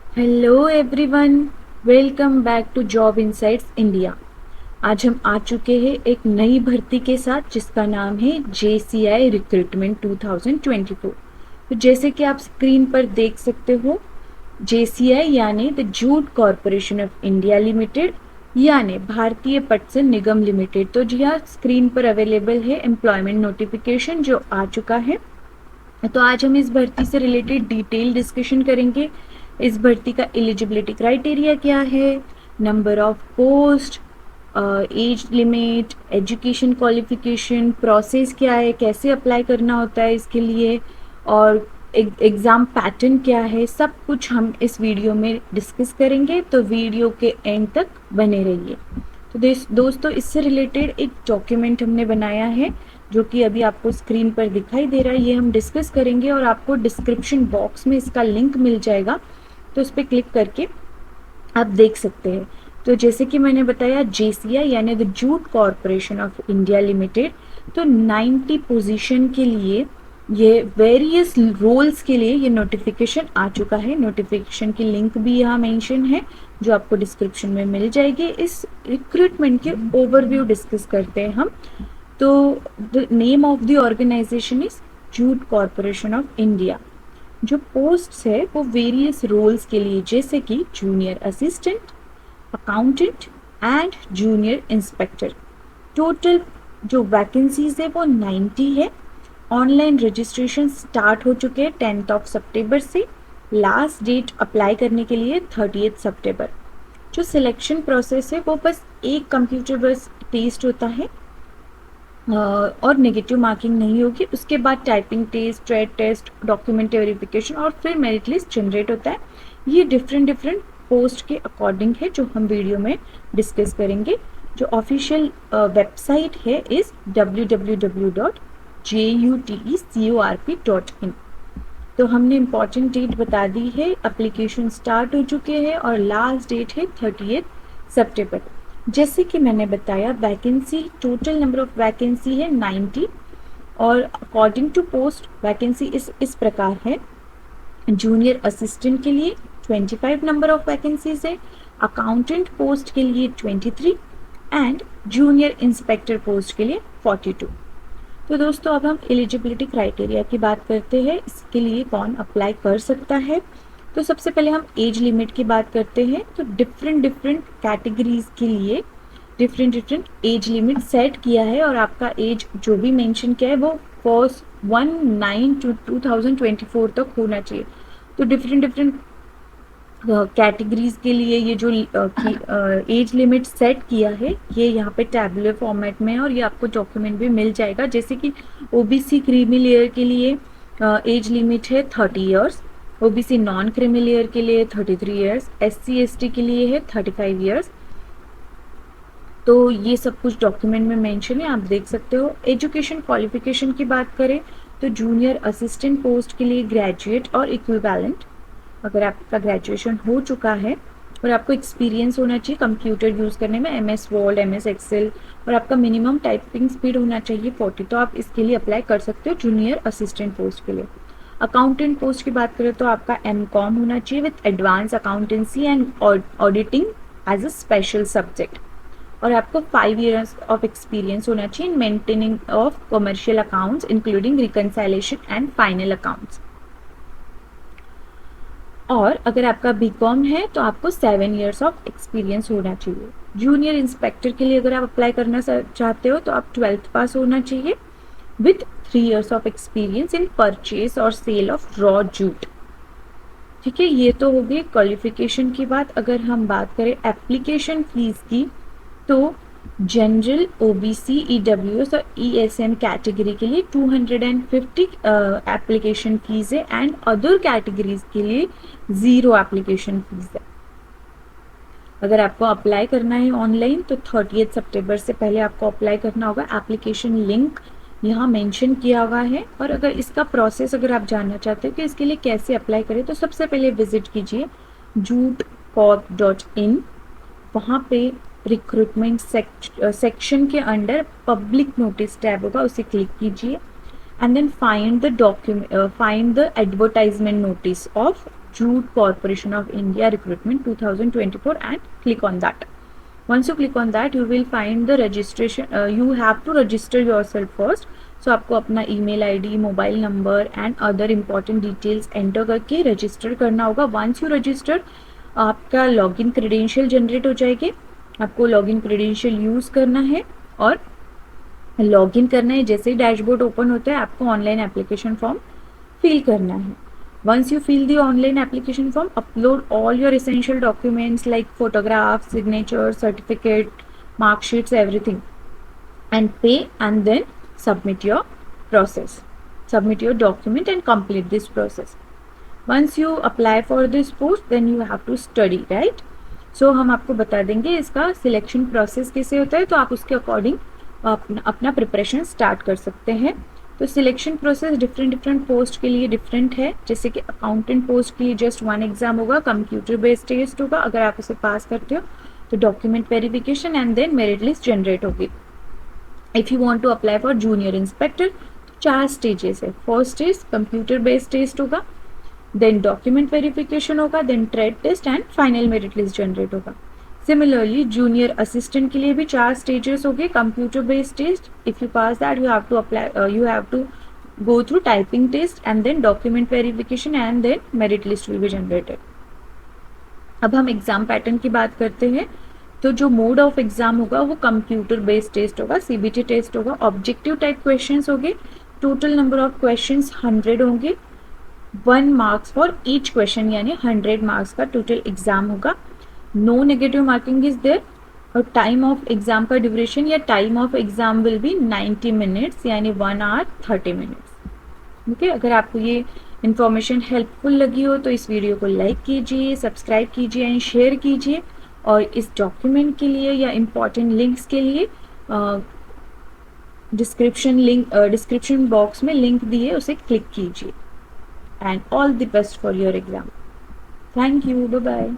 Hello everyone, welcome back to Job Insights India. आज हम आ चुके हैं एक नई भर्ती के साथ जिसका नाम है JCI रिक्रूटमेंट 2024। तो जैसे कि आप स्क्रीन पर देख सकते हो, JCI यानी the jute Corporation of India limited यानी भारतीय पटसन निगम लिमिटेड। तो जी हाँ, स्क्रीन पर अवेलेबल है एम्प्लॉयमेंट नोटिफिकेशन जो आ चुका है। तो आज हम इस भर्ती से रिलेटेड डिटेल डिस्कशन करेंगे। इस भर्ती का एलिजिबिलिटी क्राइटेरिया क्या है, number of post, age limit, education qualification, process क्या है, कैसे अप्लाई करना होता है इसके लिए, और एग्ज़ाम पैटर्न क्या है, सब कुछ हम इस वीडियो में डिस्कस करेंगे। तो वीडियो के एंड तक बने रहिए। तो दोस्तों, इससे रिलेटेड एक डॉक्यूमेंट हमने बनाया है जो कि अभी आपको स्क्रीन पर दिखाई दे रहा है। ये हम डिस्कस करेंगे और आपको डिस्क्रिप्शन बॉक्स में इसका लिंक मिल जाएगा, तो उस पर क्लिक करके आप देख सकते हैं। तो जैसे कि मैंने बताया, JCI यानी the jute Corporation of India limited, तो 90 पोजीशन के लिए, ये वेरियस रोल्स के लिए ये नोटिफिकेशन आ चुका है। नोटिफिकेशन की लिंक भी यहाँ मेंशन है जो आपको डिस्क्रिप्शन में मिल जाएगी। इस रिक्रूटमेंट के ओवरव्यू डिस्कस करते हैं हम। तो the name of the organisation is Jute Corporation of India. जो पोस्ट है वो वेरियस रोल्स के लिए, जैसे कि junior assistant, accountant and junior inspector. Total जो वैकेंसीज है वो 90 है। ऑनलाइन रजिस्ट्रेशन स्टार्ट हो चुके हैं 10 सितंबर से। लास्ट डेट अप्लाई करने के लिए 30 सितंबर। जो सिलेक्शन प्रोसेस है वो बस एक कंप्यूटर बस टेस्ट होता है और नेगेटिव मार्किंग नहीं होगी। उसके बाद typing test, trade test, document verification और फिर मेरिट लिस्ट जनरेट होता है। ये डिफरेंट पोस्ट के अकॉर्डिंग है जो हम वीडियो में डिस्कस करेंगे। जो ऑफिशियल वेबसाइट है इस www.jutecorp.in। तो हमने इम्पॉर्टेंट डेट बता दी है, एप्लीकेशन स्टार्ट हो चुके हैं और लास्ट डेट है 30 सितंबर। जैसे कि मैंने बताया, vacancy, total number of vacancy है 90 और अकॉर्डिंग टू पोस्ट वैकेंसी इस प्रकार है। जूनियर असिस्टेंट के लिए 25 नंबर ऑफ वैकेंसीज है, अकाउंटेंट पोस्ट के लिए 23 एंड जूनियर इंस्पेक्टर पोस्ट के लिए 42। तो दोस्तों, अब हम एलिजिबिलिटी क्राइटेरिया की बात करते हैं। इसके लिए कौन अप्लाई कर सकता है। तो सबसे पहले हम एज लिमिट की बात करते हैं। तो डिफरेंट कैटेगरीज के लिए डिफरेंट एज लिमिट सेट किया है और आपका एज जो भी मेंशन किया है वो 1/9/2024 तक होना चाहिए। तो डिफरेंट कैटेगरीज के लिए ये जो एज लिमिट सेट किया है ये यहाँ पे टैबुलर फॉर्मेट में है और ये आपको डॉक्यूमेंट भी मिल जाएगा। जैसे कि OBC क्रीमी लेयर के लिए एज लिमिट है 30 years, OBC non creamy layer के लिए 33 ईयर्स, SC/ST के लिए है 35 ईयर्स। तो ये सब कुछ डॉक्यूमेंट में मेंशन है, आप देख सकते हो। एजुकेशन क्वालिफिकेशन की बात करें तो जूनियर असिस्टेंट पोस्ट के लिए ग्रेजुएट और इक्विवेलेंट, अगर आपका ग्रेजुएशन हो चुका है और आपको एक्सपीरियंस होना चाहिए कंप्यूटर यूज़ करने में, MS वर्ड, MS एक्सेल, और आपका मिनिमम टाइपिंग स्पीड होना चाहिए 40, तो आप इसके लिए अप्लाई कर सकते हो जूनियर असिस्टेंट पोस्ट के लिए। अकाउंटेंट पोस्ट की बात करें तो आपका MCOM होना चाहिए with advance accountancy and auditing as a special subject, और आपको 5 ईयर्स ऑफ एक्सपीरियंस होना चाहिए in maintaining of commercial accounts including reconciliation and final accounts. और अगर आपका BCom है तो आपको 7 ईयर्स ऑफ एक्सपीरियंस होना चाहिए। जूनियर इंस्पेक्टर के लिए अगर आप अप्लाई करना चाहते हो तो आप 12th पास होना चाहिए with 3 years of experience in purchase और सेल ऑफ रॉ जूट। ठीक है, ये तो हो गई क्वालिफिकेशन की बात। अगर हम बात करें एप्लीकेशन फीस की, तो जनरल, OBC, EWS और ESM कैटेगरी के लिए 250 एप्लीकेशन फीस है एंड अदर कैटेगरीज के लिए 0 एप्लीकेशन फीस है। अगर आपको अप्लाई करना है ऑनलाइन तो 30 सितंबर से पहले आपको अप्लाई करना होगा। एप्लीकेशन लिंक यहाँ मेंशन किया हुआ है। और अगर इसका प्रोसेस अगर आप जानना चाहते हो कि इसके लिए कैसे अप्लाई करें, तो सबसे पहले विजिट कीजिए jutecorp.in। वहाँ पे रिक्रूटमेंट सेक्शन के अंडर पब्लिक नोटिस टैब होगा, उसे क्लिक कीजिए and then find the advertisement notice of Jute Corporation of India Recruitment 2024 and click on that. Once you click on that, you will find the registration. You have to register yourself first. So आपको अपना email ID, mobile number and other important details enter करके register करना होगा. Once you register, आपका login credential generate हो जाएगी. आपको login credential use करना है और लॉगिन करना है. जैसे ही डैशबोर्ड ओपन होता है, आपको ऑनलाइन एप्लीकेशन फॉर्म फिल करना है. Once you fill the online application form, upload all your essential documents like photographs, signatures, certificate, mark sheets, everything, and pay, and then submit your process. Submit your document and complete this process. Once you apply for this post, then you have to study, right? So हम आपको बता देंगे इसका selection process कैसे होता है, तो आप उसके अकॉर्डिंग अपना प्रिपरेशन स्टार्ट कर सकते हैं. तो सिलेक्शन प्रोसेस डिफरेंट पोस्ट के लिए डिफरेंट है. जैसे कि अकाउंटेंट पोस्ट के लिए जस्ट 1 एग्जाम होगा, कंप्यूटर बेस्ड टेस्ट होगा. अगर आप उसे पास करते हो तो document verification and then merit list generate होगी. If you want to apply for junior inspector तो 4 स्टेजेस है. First stage computer based test होगा, देन डॉक्यूमेंट वेरिफिकेशन होगा, then trade test and final merit list generate होगा. Similarly junior assistant के लिए भी 4 stages हो गए. Computer based test, if you pass that you have to apply, you have to go through typing test and then document verification and then merit list will be generated. अब हम exam pattern की बात करते हैं. तो जो mode of exam होगा वो कंप्यूटर बेस्ड टेस्ट होगा, सीबीटी टेस्ट होगा. ऑब्जेक्टिव टाइप क्वेश्चंस होंगे. टोटल नंबर ऑफ क्वेश्चंस 100 होंगे. 1 मार्क्स फॉर ईच क्वेश्चन, यानी 100 मार्क्स का टोटल एग्जाम होगा. No negative marking is there. और टाइम ऑफ एग्जाम का ड्यूरेशन या time of exam will be 90 minutes, यानी 1 आवर 30 मिनट्स. ओके, अगर आपको ये इन्फॉर्मेशन हेल्पफुल लगी हो तो इस वीडियो को लाइक कीजिए, सब्सक्राइब कीजिए एंड शेयर कीजिए. और इस डॉक्यूमेंट के लिए या इम्पॉर्टेंट लिंक्स के लिए डिस्क्रिप्शन बॉक्स में लिंक दिए, उसे क्लिक कीजिए. And all the best for your exam. Thank you. Bye bye.